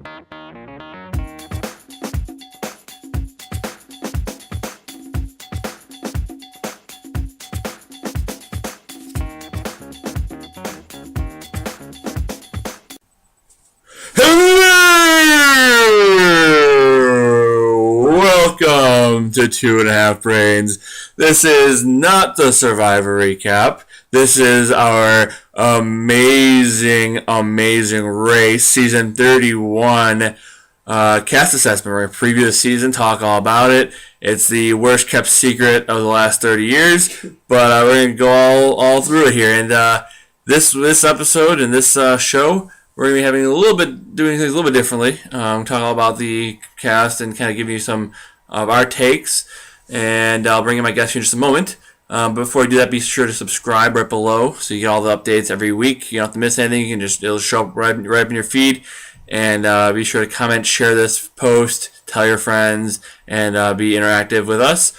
Welcome to 2.5 Brains. This is not the Survivor recap. This is our amazing race, season 31 cast assessment. We're going to preview the season, talk all about it. It's the worst kept secret of the last 30 years, but we're going to go all through it here. And this episode and this show, we're going to be doing things a little bit differently. Talk all about the cast and kind of give you some of our takes. And I'll bring in my guest in just a moment. But before I do that, be sure to subscribe right below so you get all the updates every week. You don't have to miss anything. It'll show up right up in your feed. And be sure to comment, share this post, tell your friends, and be interactive with us.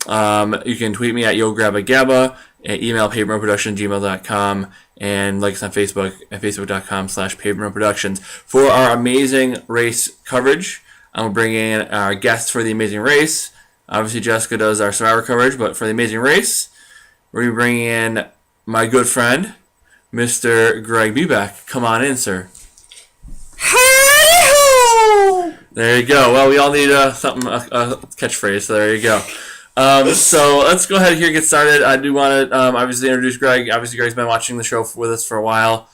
You can tweet me at YoGrabAGabba, email paperroadproduction@gmail.com, and like us on Facebook at facebook.com/paperroadproductions. For our amazing race coverage, I'm bringing in our guests for the amazing race. Obviously, Jessica does our Survivor coverage, but for the amazing race, we're bringing in my good friend, Mr. Greg Beback. Come on in, sir. Hi-ho! There you go. Well, we all need a catchphrase, so there you go. So let's go ahead here and get started. I do want to obviously introduce Greg. Obviously, Greg's been watching the show with us for a while.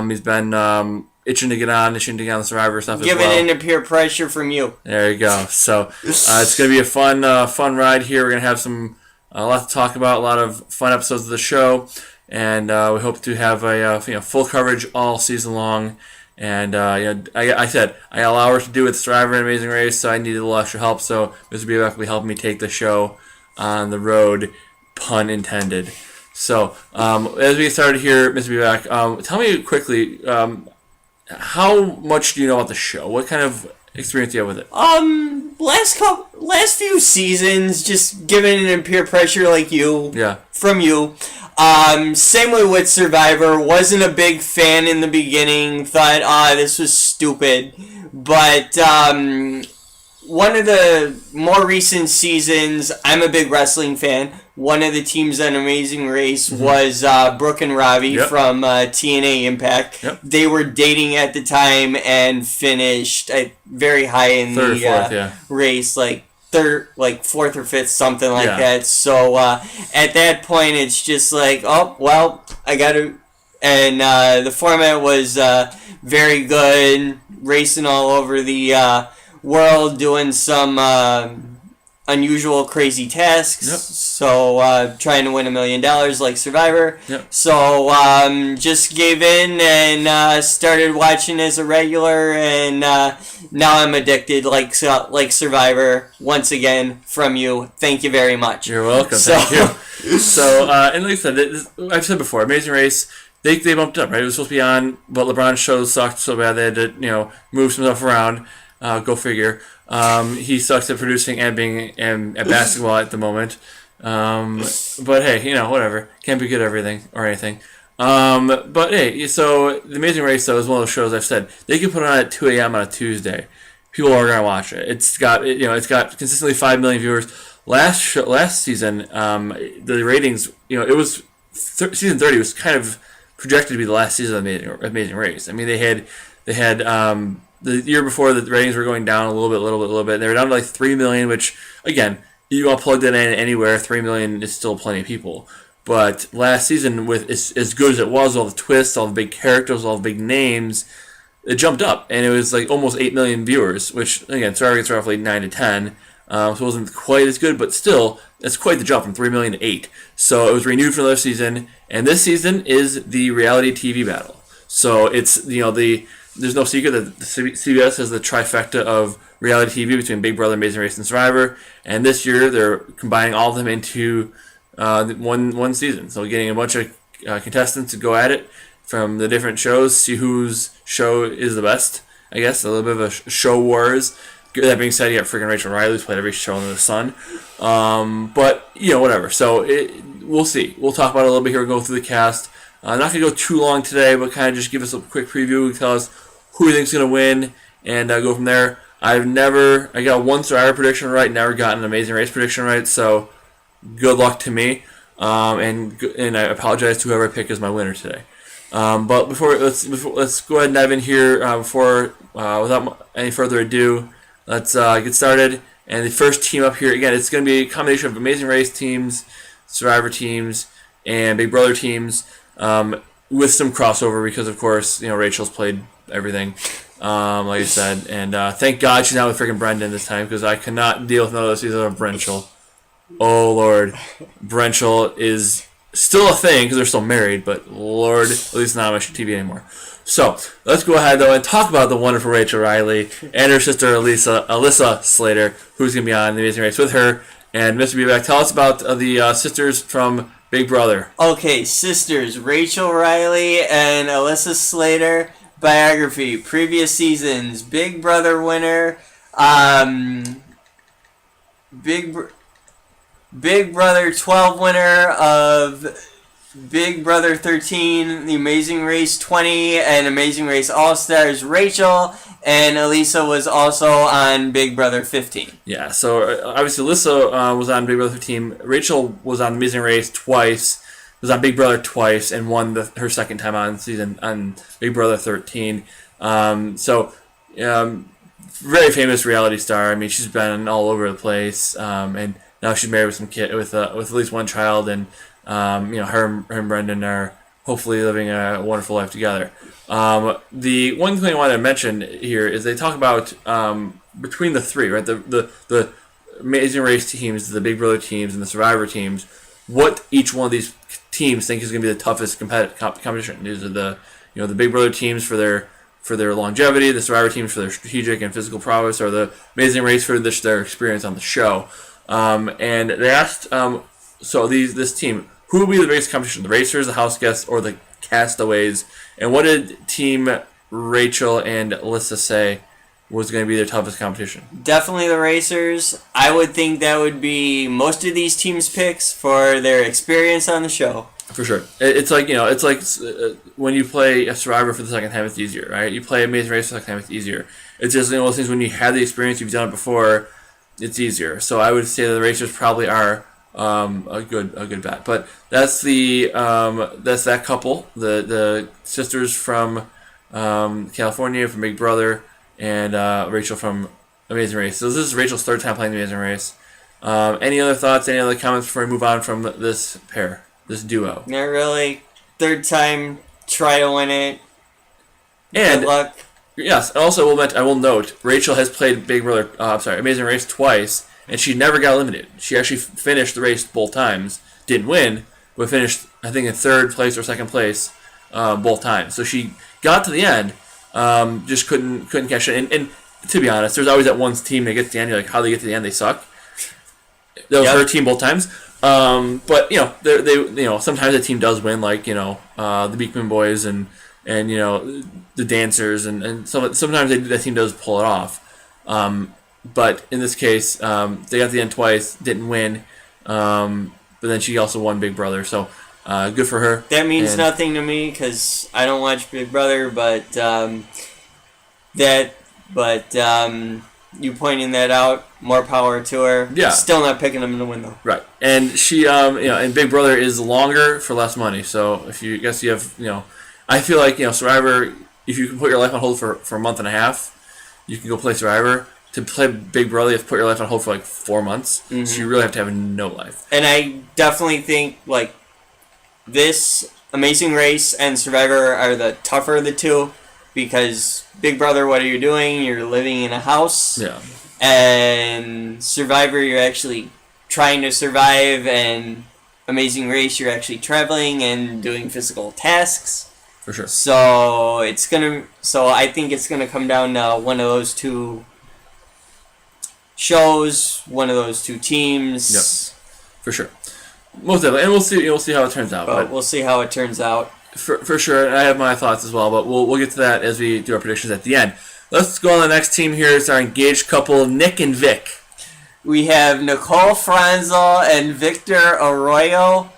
He's been itching to get on the Survivor stuff as well. Giving in to peer pressure from you. There you go. So it's going to be a fun ride here. We're going to have a lot to talk about, a lot of fun episodes of the show, and we hope to have a full coverage all season long. And I said I got a lot of work to do with Survivor and Amazing Race, so I needed a little extra help. So Mr. Beback will be helping me take the show on the road, pun intended. So as we get started here, Mr. Beback, tell me quickly, how much do you know about the show? What kind of experience do you have with it? Last few seasons, just giving in peer pressure like you. Yeah. From you. Same way with Survivor. Wasn't a big fan in the beginning. Thought, this was stupid. But one of the more recent seasons, I'm a big wrestling fan. One of the teams on Amazing Race was Brooke and Robbie from TNA Impact. Yep. They were dating at the time and finished very high in the race, like fourth or fifth, something like that. So at that point, it's just like, oh, well, I got to... And the format was very good, racing all over the world, doing some unusual, crazy tasks. Yep. So trying to win $1 million like Survivor. Yep. So just gave in and started watching as a regular, and now I'm addicted like Survivor. Once again, from you, thank you very much. You're welcome. Thank you. So and like I said, I've said before, Amazing Race. They bumped up, right? It was supposed to be on, but LeBron's shows sucked so bad they had to move some stuff around. Go figure. He sucks at producing and being at basketball at the moment. But hey, whatever. Can't be good at everything or anything. But hey, so The Amazing Race, though, is one of those shows I've said they can put it on at 2 a.m. on a Tuesday. People are gonna watch it. It's got consistently 5 million viewers. Last season, the ratings, it was season 30 was kind of projected to be the last season of Amazing Race. I mean, they had the year before, the ratings were going down a little bit. They were down to like 3 million, which, again, you all plug that in anywhere, 3 million is still plenty of people. But last season, with as good as it was, all the twists, all the big characters, all the big names, it jumped up, and it was like almost 8 million viewers, which, again, Survivor gets roughly 9 to 10, so it wasn't quite as good, but still, that's quite the jump from 3 million to 8. So it was renewed for another season, and this season is the reality TV battle. So it's, there's no secret that CBS has the trifecta of reality TV between Big Brother, Amazing Race, and Survivor, and this year they're combining all of them into one season. So getting a bunch of contestants to go at it from the different shows, see whose show is the best, I guess. A little bit of a show wars. That being said, you got freaking Rachel Riley, who's played every show under the sun. But, whatever. So we'll see. We'll talk about it a little bit here. We'll go through the cast. I'm not going to go too long today, but kind of just give us a quick preview. Tell us who you think is going to win and go from there. I got one Survivor prediction right, never got an Amazing Race prediction right, so good luck to me. And I apologize to whoever I pick as my winner today. But let's go ahead and dive in here. Without any further ado, let's get started. And the first team up here, again, it's going to be a combination of Amazing Race teams, Survivor teams, and Big Brother teams, with some crossover because, of course, Rachel's played everything, like I said. And thank God she's not with freaking Brendan this time because I cannot deal with another season of Brenchel. Oh, Lord. Brenchel is still a thing because they're still married, but Lord, at least not on my TV anymore. So, let's go ahead, though, and talk about the wonderful Rachel Riley and her sister, Alyssa Slater, who's going to be on The Amazing Race with her. And Mr. Beback, tell us about the sisters from Big Brother. Okay, sisters, Rachel Riley and Alyssa Slater, biography, previous seasons, Big Brother winner, Big Brother 12 winner of Big Brother 13, The Amazing Race 20, and Amazing Race All-Stars. Rachel and Alyssa was also on Big Brother 15. Yeah, so obviously Alyssa was on Big Brother 15. Rachel was on Amazing Race twice, was on Big Brother twice, and won her second time on Big Brother 13. Very famous reality star. I mean, she's been all over the place, and now she's married with some kid with at least one child, and her and Brendan are hopefully living a wonderful life together. The one thing I wanted to mention here is they talk about between the three, right? The Amazing Race teams, the Big Brother teams, and the Survivor teams. What each one of these teams think is going to be the toughest competition. These are the Big Brother teams for their longevity, the Survivor teams for their strategic and physical prowess, or the Amazing Race for their experience on the show. And they asked, this team, who will be the biggest competition? The racers, the house guests, or the castaways? And what did Team Rachel and Alyssa say was going to be their toughest competition? Definitely the racers. I would think that would be most of these teams' picks for their experience on the show. For sure. It's like when you play a Survivor for the second time, it's easier, right? You play Amazing Race for the second time, it's easier. It's just one of those things when you have the experience, you've done it before, it's easier. So I would say that the racers probably are a good bet. But that's that couple, the sisters from California, from Big Brother, and Rachel from Amazing Race. So this is Rachel's third time playing The Amazing Race. Any other thoughts, any other comments before we move on from this pair, this duo? Not really. Third time, try to win it. And good luck. Yes, also I will note, Rachel has played Amazing Race twice, and she never got eliminated. She actually finished the race both times, didn't win, but finished, I think, in third place or second place both times. So she got to the end, just couldn't cash it. And to be honest, there's always that one team that gets to the end. You're like, how they get to the end? They suck. That was her team both times. But they sometimes the team does win, like the Beekman boys and the dancers, and sometimes the team does pull it off. But in this case, they got to the end twice, didn't win. But then she also won Big Brother, so good for her. That means nothing to me because I don't watch Big Brother, but you pointing that out, more power to her. Yeah. Still not picking them to win though. Right, and she and Big Brother is longer for less money. So if you have I feel like Survivor, if you can put your life on hold for a month and a half, you can go play Survivor. To play Big Brother, you have to put your life on hold for like 4 months. Mm-hmm. So you really have to have no life. And I definitely think like this Amazing Race and Survivor are the tougher of the two, because Big Brother, what are you doing? You're living in a house. Yeah. And Survivor, you're actually trying to survive, and Amazing Race, you're actually traveling and doing physical tasks. For sure. So I think it's gonna come down to one of those two shows, one of those two teams. Yep. For sure. Most definitely, and we'll see how it turns out. But we'll see how it turns out. For sure, and I have my thoughts as well, but we'll get to that as we do our predictions at the end. Let's go on to the next team here. It's our engaged couple, Nick and Vic. We have Nicole Franzel and Victor Arroyo.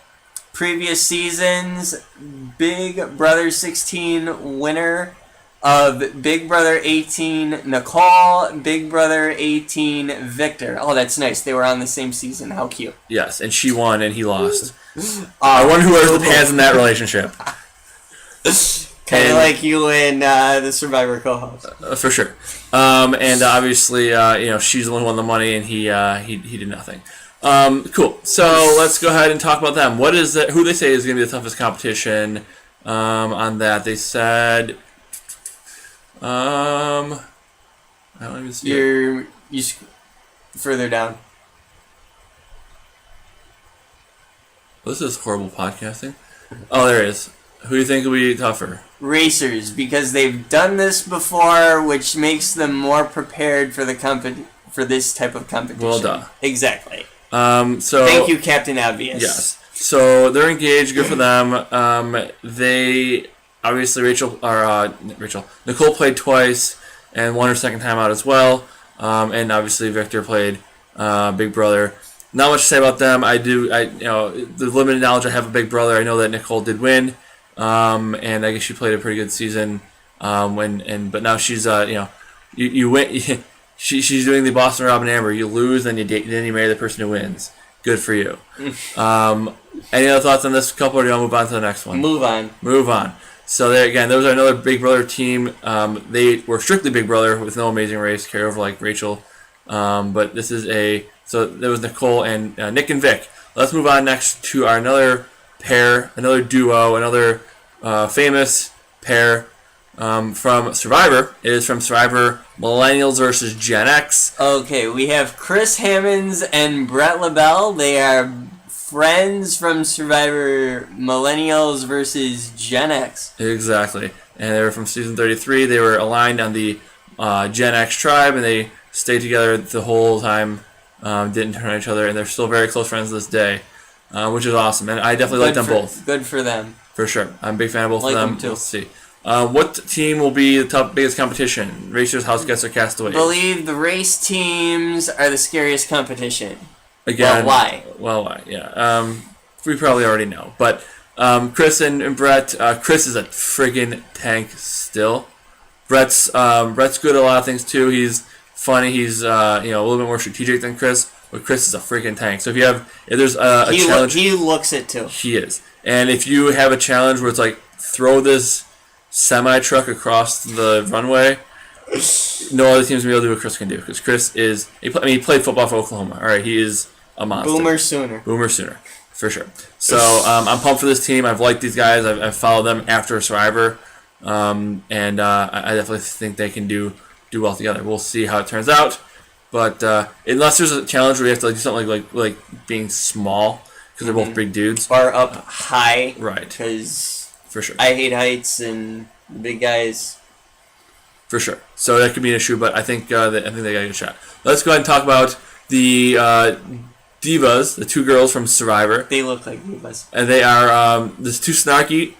Previous seasons, Big Brother 16 winner. of Big Brother 18 Nicole, Big Brother 18 Victor. Oh, that's nice. They were on the same season. How cute. Yes, and she won and he lost. I wonder who wears the pants in that relationship. Kind of like you and the Survivor co-host. For sure. And obviously, she's the one who won the money, and he did nothing. Cool. So let's go ahead and talk about them. What is that? Who they say is going to be the toughest competition? On that, they said. I don't even see it. You further down. This is horrible podcasting. Oh, there it is. Who do you think will be tougher? Racers, because they've done this before, which makes them more prepared for for this type of competition. Well done. Exactly. So thank you, Captain Obvious. Yes. So they're engaged. Good for them. They obviously Nicole played twice and won her second time out as well. And obviously Victor played Big Brother. Not much to say about them. The limited knowledge I have of Big Brother, I know that Nicole did win. And I guess she played a pretty good season. But now she's you win. She's doing the Boston Rob and Amber. You lose, then you marry the person who wins. Good for you. Any other thoughts on this couple, or do you want to move on to the next one? Move on. So there again, those are another Big Brother team. They were strictly Big Brother with no Amazing Race carryover like Rachel. But this is so there was Nicole and Nick and Vic. Let's move on next to another pair, another duo, another famous pair from Survivor. It is from Survivor Millennials versus Gen X. Okay, we have Chris Hammonds and Brett LaBelle. They are friends from Survivor Millennials versus Gen X. Exactly. And they were from season 33. They were aligned on the Gen X tribe, and they stayed together the whole time, didn't turn on each other, and they're still very close friends to this day, which is awesome. And I definitely like them both. Good for them. For sure. I'm a big fan of both of them. Too. We'll see. What team will be the biggest competition? Racers, House Guests, or Castaways? I believe the race teams are the scariest competition. Again, why? Well, why? Yeah. We probably already know. But Chris and Brett, Chris is a friggin' tank still. Brett's good at a lot of things too. He's funny. He's a little bit more strategic than Chris. But Chris is a friggin' tank. So if there's a challenge, he looks it too. He is. And if you have a challenge where it's like throw this semi-truck across the runway, no other team's going to be able to do what Chris can do. Because Chris he played football for Oklahoma. All right, he is a monster. Boomer Sooner, for sure. So I'm pumped for this team. I've liked these guys. I've followed them after Survivor. I definitely think they can do well together. We'll see how it turns out. But unless there's a challenge where you have to do something like being small, because they're both big dudes. Or up high. Right. Because for sure, I hate heights and big guys. For sure. So that could be an issue, but I think they got a good shot. Let's go ahead and talk about the divas, the two girls from Survivor. They look like divas. And they are the two snarky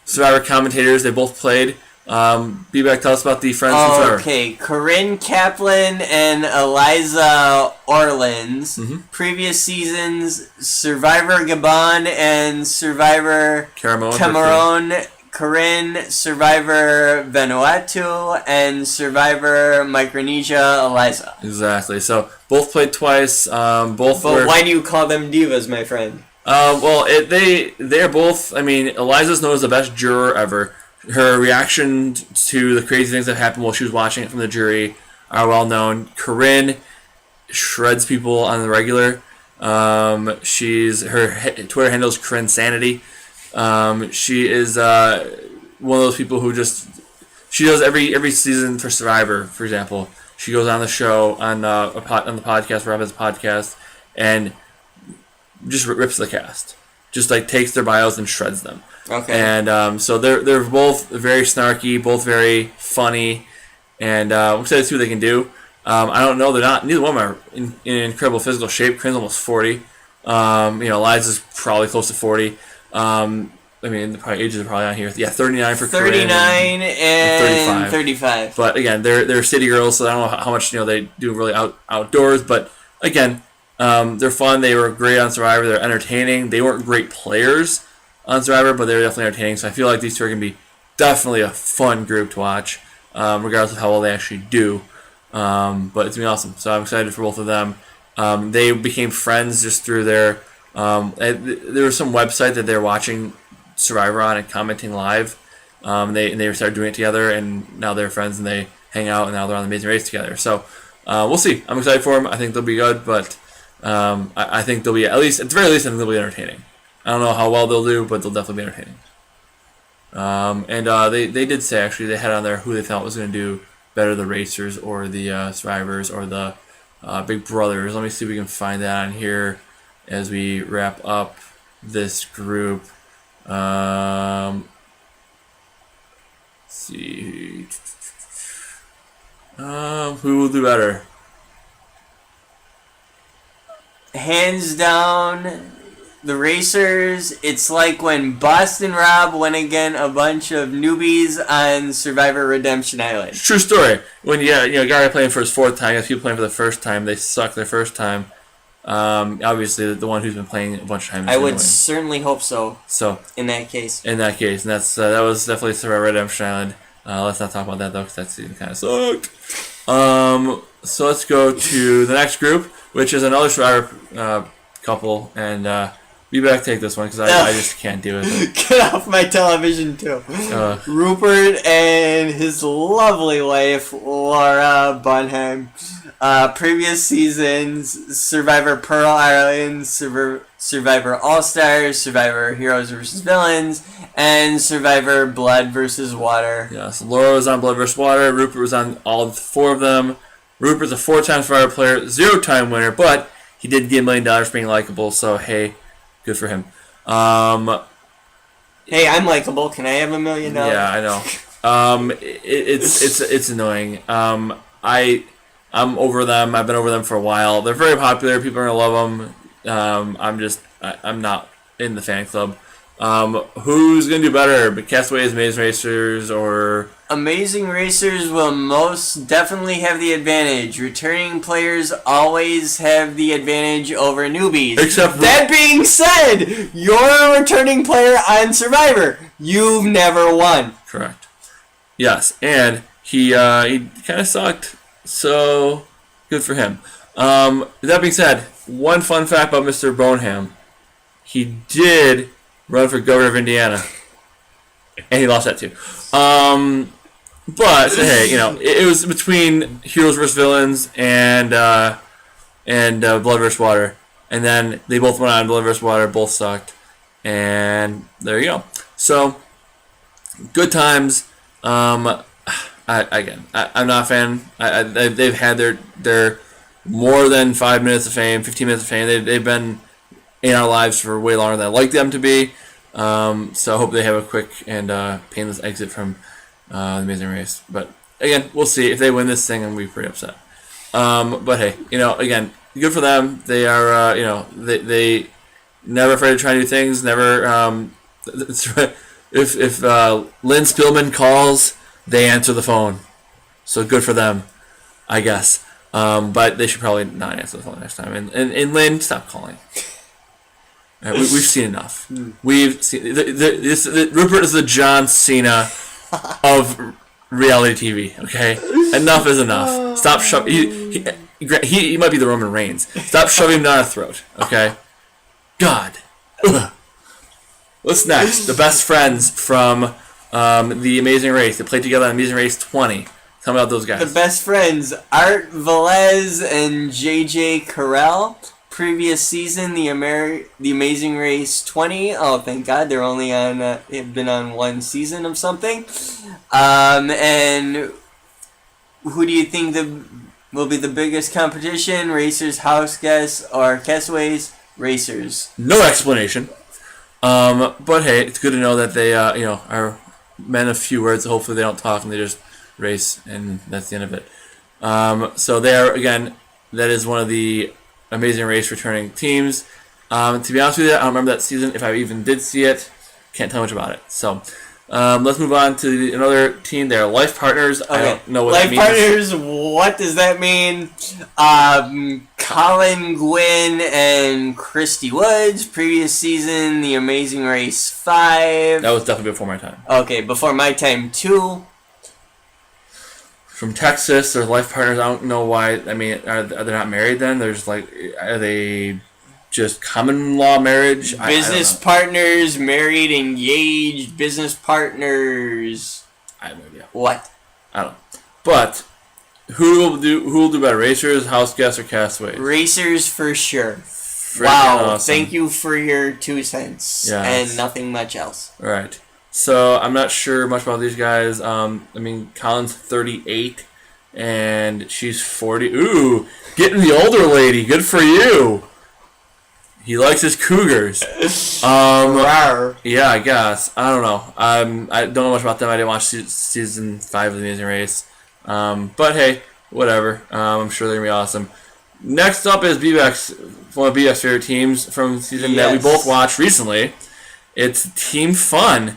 Survivor commentators. They both played. B-Back, tell us about the friends from Survivor. Okay, Corinne Kaplan and Eliza Orleans. Mm-hmm. Previous seasons, Survivor Gabon and Survivor Cameroon. Corinne, Survivor Vanuatu, and Survivor Micronesia, Eliza. Exactly. So both played twice. But why do you call them divas, my friend? They're both. I mean, Eliza's known as the best juror ever. Her reaction to the crazy things that happened while she was watching it from the jury are well known. Corinne shreds people on the regular. Her Twitter handle is Corinne Sanity. She is one of those people who she does every season for Survivor, for example. She goes on the show on the podcast, Robin's podcast, and just rips the cast. Just like takes their bios and shreds them. Okay. And so they're both very snarky, both very funny, and I'm excited to see what they can do. I don't know. Neither one of them are in incredible physical shape. Corinne's almost 40. Eliza's probably close to 40. The ages are probably on here. Yeah, 39 for Corinne. 39 and 35. But again, they're city girls, so I don't know how much they do really outdoors. But again, they're fun. They were great on Survivor. They're entertaining. They weren't great players on Survivor, but they were definitely entertaining. So I feel like these two are going to be definitely a fun group to watch, regardless of how well they actually do. But it's gonna be awesome. So I'm excited for both of them. They became friends just through their. There was some website that they're watching Survivor on and commenting live. They started doing it together, and now they're friends and they hang out, and now they're on the Amazing Race together. So we'll see. I'm excited for them. I think they'll be good, but I think they'll be at the very least, I think they'll be entertaining. I don't know how well they'll do, but they'll definitely be entertaining. They did say actually they had on there who they thought was going to do better, the Racers or the Survivors or the Big Brothers. Let me see if we can find that on here as we wrap up this group. Let's see. Who will do better? Hands down, the Racers. It's like when Boston Rob went against a bunch of newbies on Survivor Redemption Island. True story. When a guy playing for his fourth time, if people playing for the first time, they suck their first time. Obviously, the one who's been playing a bunch of times. I would certainly hope so. So in that case, and that was definitely Survivor Redemption Island. Let's not talk about that though, because that season kind of sucked. So let's go to the next group, which is another Survivor couple, and you better take this one because I just can't do it. Get off my television too. Rupert and his lovely wife Laura Bonham. Previous seasons: Survivor Pearl Island, Survivor All Stars, Survivor Heroes vs. Villains, and Survivor Blood vs. Water. Yeah, so Laura was on Blood vs. Water. Rupert was on all four of them. Rupert's a 4-time Survivor player, 0-time winner, but he did get $1 million for being likable. So hey, good for him. Hey, I'm likable. Can I have $1 million? Yeah, I know. It's annoying. I'm over them. I've been over them for a while. They're very popular. People are gonna love them. I'm not in the fan club. Who's gonna do better? Castaways, Amazing Racers, or Amazing Racers will most definitely have the advantage. Returning players always have the advantage over newbies. Except for that being said, you're a returning player on Survivor. You've never won. Correct. Yes, and he kind of sucked. So good for him. That being said, one fun fact about Mr. Bonham: he did run for governor of Indiana, and he lost that too. But so, hey, it was between Heroes vs. Villains and Blood vs. Water, and then they both went on Blood vs. Water, both sucked, and there you go. So good times. I'm not a fan. They've had their more than 5 minutes of fame, 15 minutes of fame. They've been in our lives for way longer than I'd like them to be. So I hope they have a quick and painless exit from the Amazing Race. But again, we'll see. If they win this thing, I'm gonna be pretty upset. But hey, again, good for them. They are, they never afraid to try new things. Never. If Lynn Spillman calls, they answer the phone. So good for them, I guess. But they should probably not answer the phone next time. And Lynn, stop calling. Right, we've seen enough. We've seen Rupert is the John Cena of reality TV. Okay, enough is enough. Stop shoving. He might be the Roman Reigns. Stop shoving him down our throat. Okay. God. Ugh. What's next? The best friends from the Amazing Race. They played together on Amazing Race 20. Tell me about those guys. The best friends: Art Velez and JJ Carell. Previous season, the Amazing Race 20. Oh, thank God, they're only on. They've been on one season of something. And who do you think will be the biggest competition? Racers, house guests, or Castaways? Racers. No explanation. But hey, it's good to know that they are men of few words. Hopefully, they don't talk and they just race, and that's the end of it. So there again, that is one of the Amazing Race returning teams. To be honest with you, I don't remember that season if I even did see it. Can't tell much about it. So Let's move on to another team. They're life partners. I don't know what that life means. partners, what does that mean? Colin Gwynn and Christy Woods, previous season, The Amazing Race 5. That was definitely before my time. Okay, before my time too. From Texas, they're life partners. I don't know why. I mean, are they not married then? There's like, are they just common law marriage? Business partners, married, engaged, business partners. I have no idea. What? I don't know. But who will do better, racers, house guests, or castaways? Racers for sure. Freaking Wow, awesome. thank you for your 2 cents. Yes. And nothing much else. All right. So I'm not sure much about these guys. I mean, Colin's 38, and she's 40. Ooh, getting the older lady. Good for you. He likes his cougars. Rawr. Yeah, I guess. I don't know. I don't know much about them. I didn't watch season 5 of The Amazing Race. But hey, whatever. I'm sure they're gonna be awesome. Next up is BBX, one of BBX's favorite teams from the season that we Yes. both watched recently. It's Team Fun,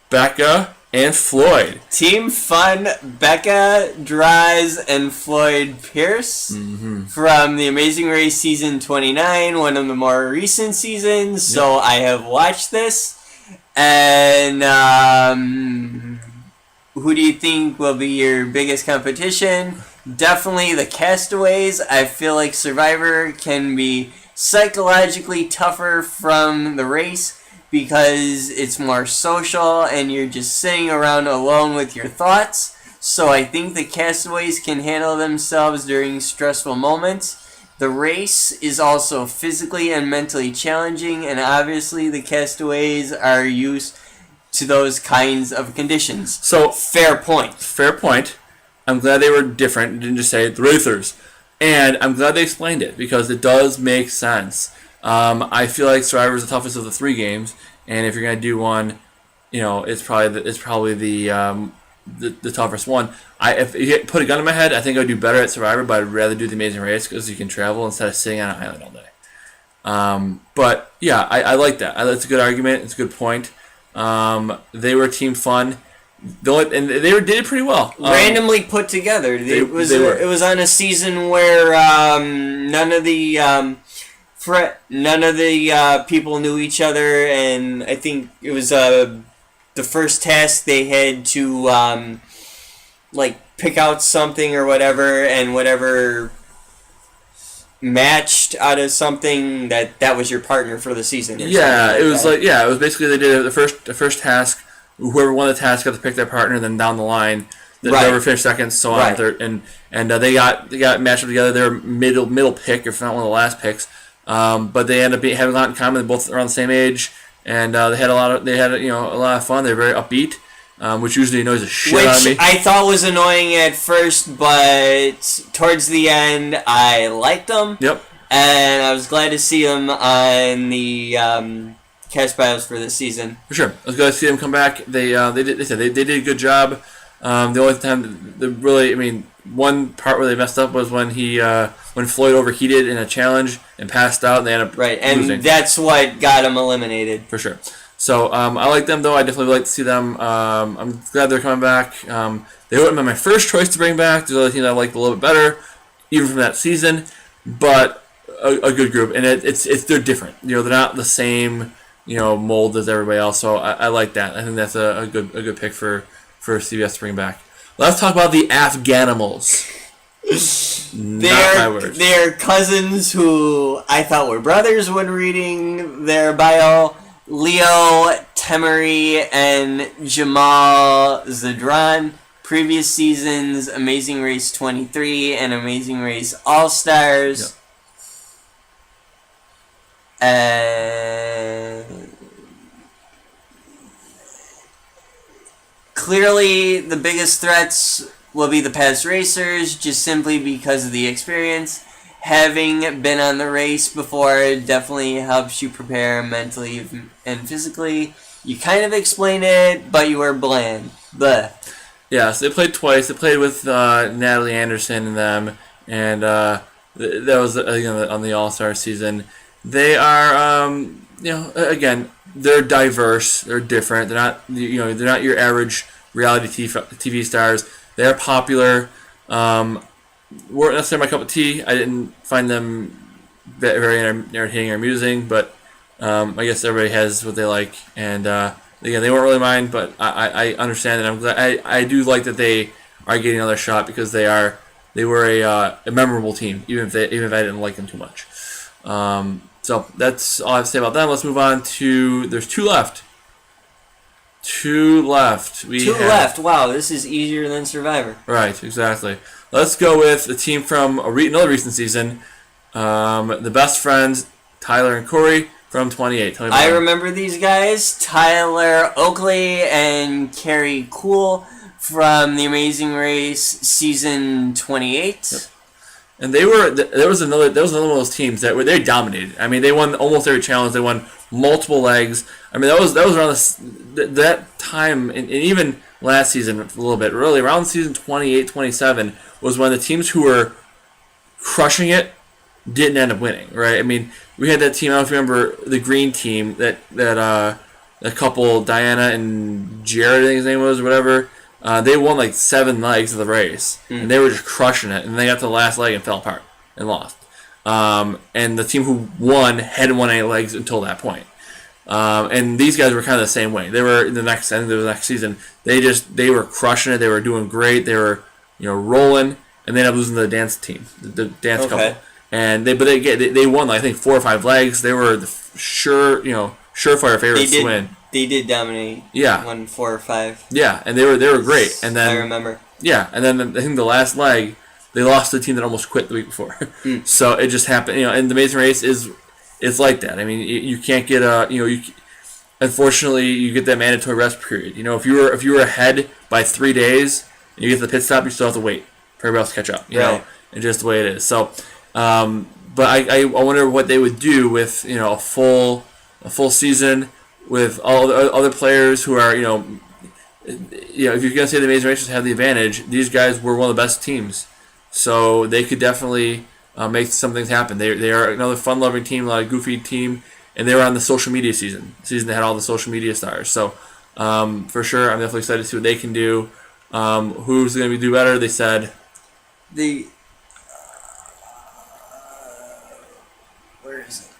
Becca and Floyd. Team Fun, Becca Dries and Floyd Pierce from The Amazing Race Season 29, one of the more recent seasons. So I have watched this. And who do you think will be your biggest competition? Definitely the Castaways. I feel like Survivor can be psychologically tougher from the race because it's more social and you're just sitting around alone with your thoughts. So I think the Castaways can handle themselves during stressful moments. The race is also physically and mentally challenging, and obviously the Castaways are used to those kinds of conditions. So Fair point. fair point. I'm glad they were different. Didn't just say the racers, and I'm glad they explained it because it does make sense. I feel like Survivor is the toughest of the 3 games, and if you're gonna do one, you know, it's probably the toughest one. If you put a gun in my head, I think I'd do better at Survivor, but I'd rather do The Amazing Race because you can travel instead of sitting on an island all day. But yeah, I like that. That's a good argument. It's a good point. They were Team Fun, and they did it pretty well. Randomly put together. It was on a season where none of the people knew each other, and I think it was the first task they had to pick out something or whatever, and whatever matched out of something that was your partner for the season. Yeah, it was that. it was basically they did the first task. Whoever won the task got to pick their partner. Then down the line, whoever finished second, so on, third, and they got matched up together. They're middle pick, if not one of the last picks. But they ended up having a lot in common. They both around the same age, and they had a lot of fun. They're very upbeat, which usually annoys the shit out of me. Which I thought was annoying at first, but towards the end, I liked them. Yep. And I was glad to see them on the cast bios for this season. For sure, I was glad to see them come back. They did a good job. The only time one part where they messed up was when when Floyd overheated in a challenge and passed out, and they ended up losing. That's what got him eliminated. For sure. So I like them though. I definitely would like to see them. I'm glad they're coming back. They wouldn't be my first choice to bring back. There's other teams I liked a little bit better, even from that season. But a good group, and they're different. They're not the same mold as everybody else. So I like that. I think that's a good pick for CBS to bring back. Let's talk about the Afghanimals. Not my words. They're cousins who I thought were brothers when reading their bio. Leo Temery and Jamal Zadran. Previous seasons, Amazing Race 23 and Amazing Race All-Stars. Clearly, the biggest threats will be the past racers, just simply because of the experience. Having been on the race before definitely helps you prepare mentally and physically. You kind of explained it, but you were bland. Bleh. Yeah, so they played twice. They played with Natalie Anderson and them, and that was on the All-Star season. They are again, they're diverse. They're different. They're not your average reality TV stars. They're popular. Weren't necessarily my cup of tea. I didn't find them very entertaining or amusing, but I guess everybody has what they like. And again, they weren't really mine, but I understand, and I'm glad. I do like that they are getting another shot because they were a memorable team, even if I didn't like them too much. So that's all I have to say about them. Let's move on to. There's two left. Two left. Wow, this is easier than Survivor. Right, exactly. Let's go with the team from another recent season. The best friends, Tyler and Corey from 28. Tell me about I them. remember these guys, Tyler Oakley and Carrie Cool from The Amazing Race season 28. Yep. And there was another one of those teams they dominated. I mean, they won almost every challenge. They won multiple legs. I mean, that was around that time, and even last season a little bit. Really, around season 28, 27 was when the teams who were crushing it didn't end up winning. Right? I mean, we had that team. I don't know if you remember the green team that a couple, Diana and Jared, I think his name was, or whatever. They won like 7 legs of the race, and they were just crushing it. And they got to the last leg and fell apart and lost. And the team who won hadn't won any legs until that point. And these guys were kind of the same way. They were in the next season. They were crushing it. They were doing great. They were rolling, and they ended up losing to the dance team, the dance couple. And they won like, I think 4 or 5 legs. They were the surefire favorites to win. They did dominate. Yeah. Won 4 or 5. Yeah, and they were great. And then I remember. Yeah, and then I think the last leg they lost to the team that almost quit the week before. So it just happened. And the Amazing Race it's like that. I mean, you can't get unfortunately you get that mandatory rest period. If you were ahead by 3 days and you get to the pit stop, you still have to wait for everybody else to catch up. You know, and just the way it is. So, but I wonder what they would do with a full season with all the other players who are if you're gonna say the Amazing Racers have the advantage, these guys were one of the best teams, so they could definitely make some things happen. They are another fun-loving team, a lot of goofy team, and they were on the social media season that had all the social media stars. So for sure, I'm definitely excited to see what they can do. Who's going to do better? They said where is it?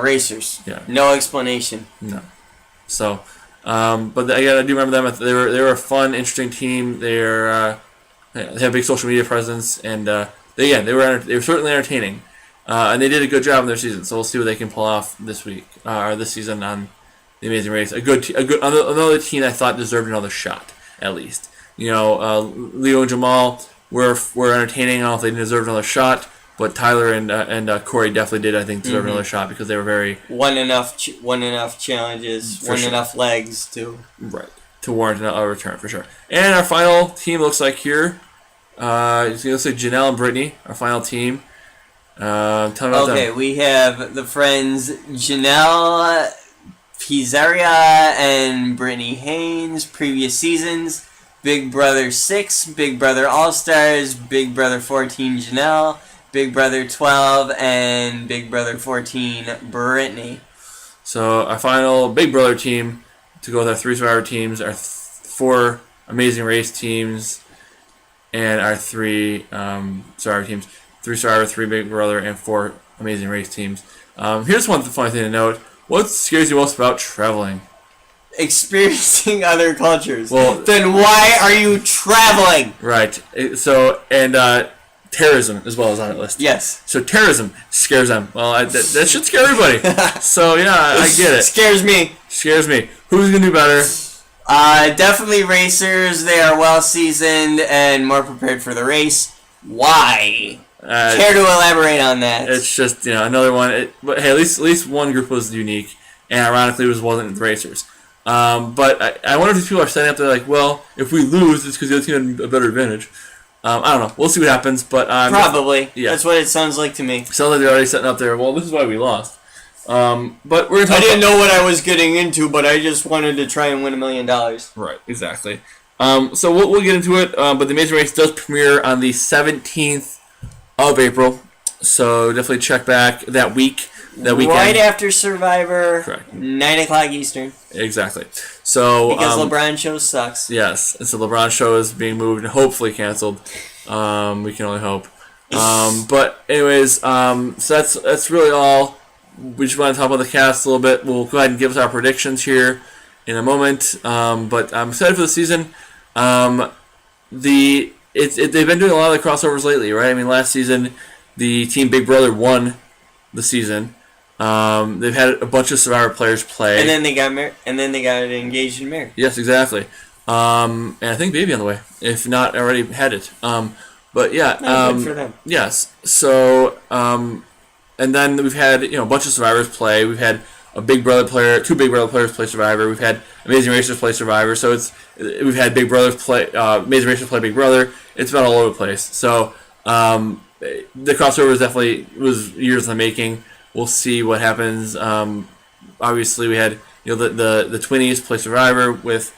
Racers. Yeah. No explanation. No. So, but again, I do remember them. They were a fun, interesting team. They have a big social media presence, and they were certainly entertaining, and they did a good job in their season. So we'll see what they can pull off this week or this season on the Amazing Race. Another team I thought deserved another shot at least. Leo and Jamal were entertaining. I don't know if they deserved another shot. But Tyler and Corey definitely did, I think, deserve another shot because they were very won enough challenges, enough legs to warrant a return for sure. And our final team looks like here. It's going to say Janelle and Brittany, our final team. Tell me about them. Okay, we have the friends Janelle Pizzaria and Brittany Haynes. Previous seasons: Big Brother 6, Big Brother All Stars, Big Brother 14 Janelle, Big Brother 12, and Big Brother 14, Brittany. So our final Big Brother team, to go with our 3 Survivor teams, our 4 Amazing Race teams, and our 3 Survivor teams. 3 Survivor, 3 Big Brother, and 4 Amazing Race teams. Here's one funny thing to note. What scares you most about traveling? Experiencing other cultures. Well, then why are you traveling? Right. So, and terrorism as well as on that list. Yes. So terrorism scares them. Well, that should scare everybody. So yeah, I get it. Scares me. Scares me. Who's gonna do better? Definitely racers. They are well seasoned and more prepared for the race. Why? Care to elaborate on that? It's just another one. But hey, at least one group was unique, and ironically, wasn't the racers. But I wonder if these people are setting up. They're like, well, if we lose, it's because the other team had a better advantage. I don't know. We'll see what happens, but probably. Yeah. That's what it sounds like to me. Sounds like they're already setting up there. Well, this is why we lost. But we're gonna I didn't know what I was getting into, but I just wanted to try and win $1 million. Right. Exactly. So we'll get into it. But the Amazing Race does premiere on the 17th of April. So definitely check back that week. That weekend. Right after Survivor. Correct. 9 o'clock Eastern. Exactly. So because LeBron show sucks. Yes. And so LeBron show is being moved and hopefully canceled. We can only hope. But anyways, so that's really all. We just want to talk about the cast a little bit. We'll go ahead and give us our predictions here in a moment. But I'm excited for the season. They've been doing a lot of the crossovers lately, right? I mean, last season the team Big Brother won the season. They've had a bunch of Survivor players play, and then they got married, and then they got engaged and married. Yes, exactly. And I think baby on the way, if not already had it. But yeah, good for them. Yes. So, and then we've had a bunch of Survivors play. We've had a Big Brother player, 2 Big Brother players play Survivor. We've had Amazing Racers play Survivor. So we've had Big Brothers play Amazing Racers play Big Brother. It's been all over the place. So the crossover was years in the making. We'll see what happens. Obviously, we had the Twinnies play Survivor with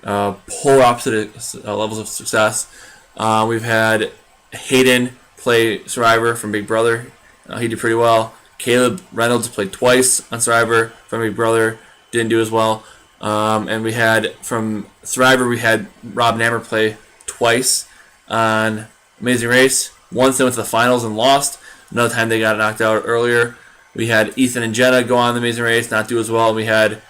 polar opposite levels of success. We've had Hayden play Survivor from Big Brother. He did pretty well. Caleb Reynolds played twice on Survivor from Big Brother. Didn't do as well. And we had from Survivor, we had Rob Nammer play twice on Amazing Race. Once they went to the finals and lost. Another time they got knocked out earlier. We had Ethan and Jenna go on the Amazing Race, not do as well. We had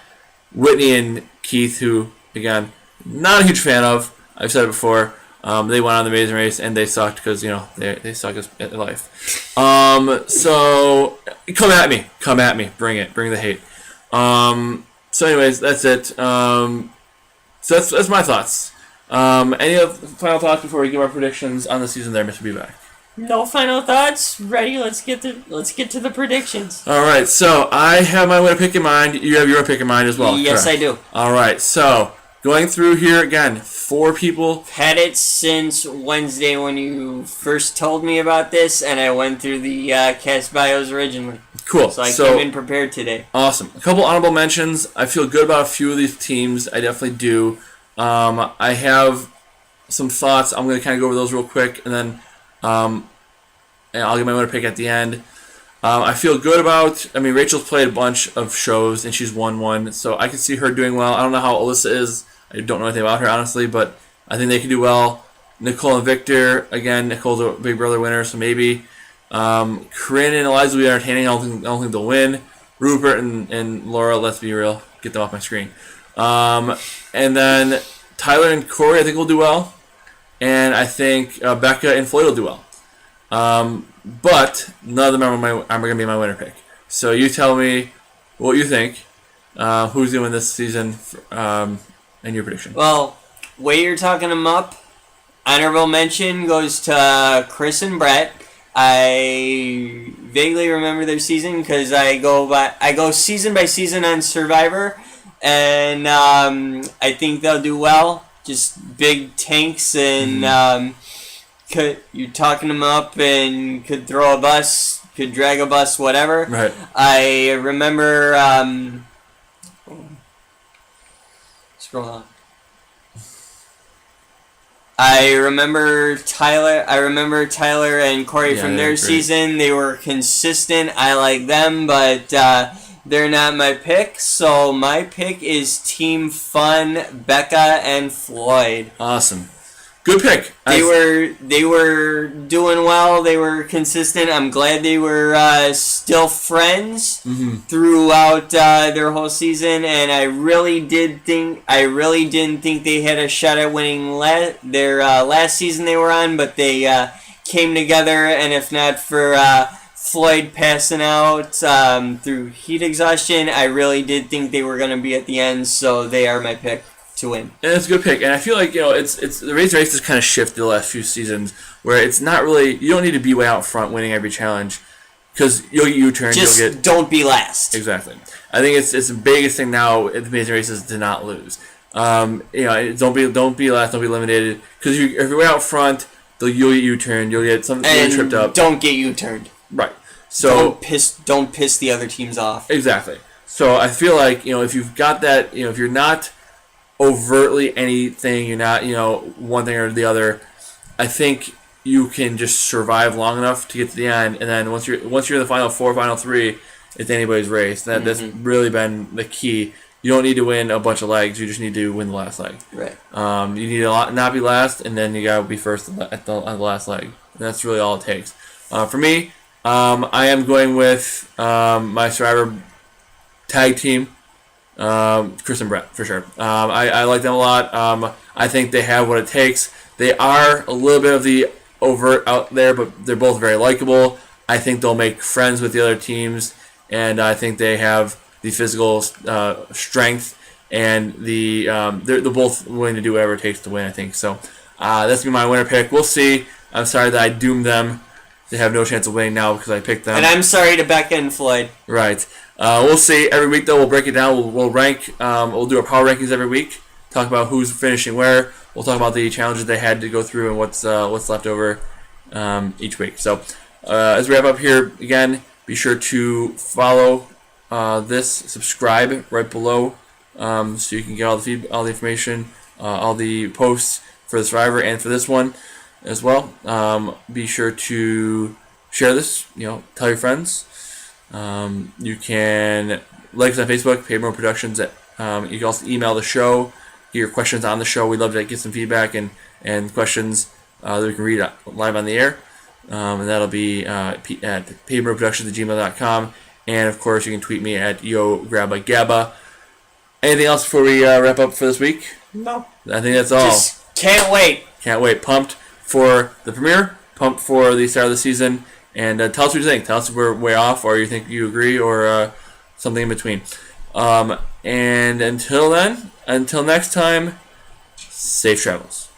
Whitney and Keith, who, again, not a huge fan of. I've said it before. They went on the Amazing Race, and they sucked because, they suck at life. So, come at me. Bring it. Bring the hate. So, anyways, that's it. So, that's my thoughts. Any final thoughts before we give our predictions on the season there, Mr. Beback? No final thoughts. Ready? Let's get to the predictions. All right. So I have my winner pick in mind. You have your pick in mind as well. Yes, correct? I do. All right. So going through here again, 4 people. Had it since Wednesday when you first told me about this, and I went through the cast bios originally. Cool. So I came in prepared today. Awesome. A couple honorable mentions. I feel good about a few of these teams. I definitely do. I have some thoughts. I'm going to kind of go over those real quick, and then and I'll get my winner pick at the end. I feel good about. I mean, Rachel's played a bunch of shows, and she's won one, so I can see her doing well. I don't know how Alyssa is. I don't know anything about her, honestly, but I think they can do well. Nicole and Victor, again, Nicole's a Big Brother winner, so maybe. Corinne and Eliza will be entertaining. I don't think they'll win. Rupert and Laura, let's be real, get them off my screen. And then Tyler and Corey, I think will do well. And I think Becca and Floyd will do well. But none of them are going to be my winner pick. So you tell me what you think. Who's going to win this season and your prediction? Well, way you're talking them up, honorable mention goes to Chris and Brett. I vaguely remember their season because I go season by season on Survivor, and I think they'll do well. Just big tanks, and you're talking them up and could throw a bus, could drag a bus, whatever. Right. I remember. Scroll on. I remember Tyler and Corey from their season. They were consistent. I like them, but they're not my pick. So my pick is Team Fun, Becca and Floyd. Awesome. Good pick. They were doing well. They were consistent. I'm glad they were still friends throughout their whole season. And I really didn't think they had a shot at winning their last season they were on. But they came together. And if not for Floyd passing out through heat exhaustion, I really did think they were going to be at the end. So they are my pick to win. And it's a good pick, and I feel like it's the Razor Race has kind of shifted the last few seasons, where it's not really, you don't need to be way out front winning every challenge, because you'll get U-turns. Just don't be last. Exactly. I think it's the biggest thing now at the Amazing Races to not lose. Don't be last, don't be eliminated, because if you're way out front, you'll get U-turned, you'll get something tripped up. Don't get U-turned. Right. So don't piss the other teams off. Exactly. So I feel like if you've got that, if you're not overtly anything, you're not, one thing or the other, I think you can just survive long enough to get to the end, and then once you're in the final 4, final 3, it's anybody's race. That's really been the key. You don't need to win a bunch of legs. You just need to win the last leg. Right. You need to not be last, and then you gotta be first on the last leg. And that's really all it takes. For me, I am going with my Survivor tag team, Chris and Brett, for sure. I like them a lot. I think they have what it takes. They are a little bit of the overt out there, but they're both very likable. I think they'll make friends with the other teams, and I think they have the physical strength, and they're both willing to do whatever it takes to win, I think. So that's going to be my winner pick. We'll see. I'm sorry that I doomed them. They have no chance of winning now because I picked them. And I'm sorry to Becca and Floyd. Right. We'll see. Every week, though, we'll break it down. We'll rank. We'll do our power rankings every week. Talk about who's finishing where. We'll talk about the challenges they had to go through and what's left over each week. So as we wrap up here, again, be sure to follow this, subscribe right below, so you can get all the information, all the posts for the Survivor and for this one as well. Be sure to share this. Tell your friends. You can like us on Facebook, Payroll Productions. You can also email the show. Get your questions on the show. We'd love to get some feedback and questions that we can read live on the air. And that'll be at paperproductions@gmail.com. And, of course, you can tweet me at YoGrabbaGabba. Anything else before we wrap up for this week? No. I think that's all. Just can't wait. Can't wait. Pumped for the premiere. Pumped for the start of the season. And tell us what you think. Tell us if we're way off, or you think you agree, or something in between. And until next time, safe travels.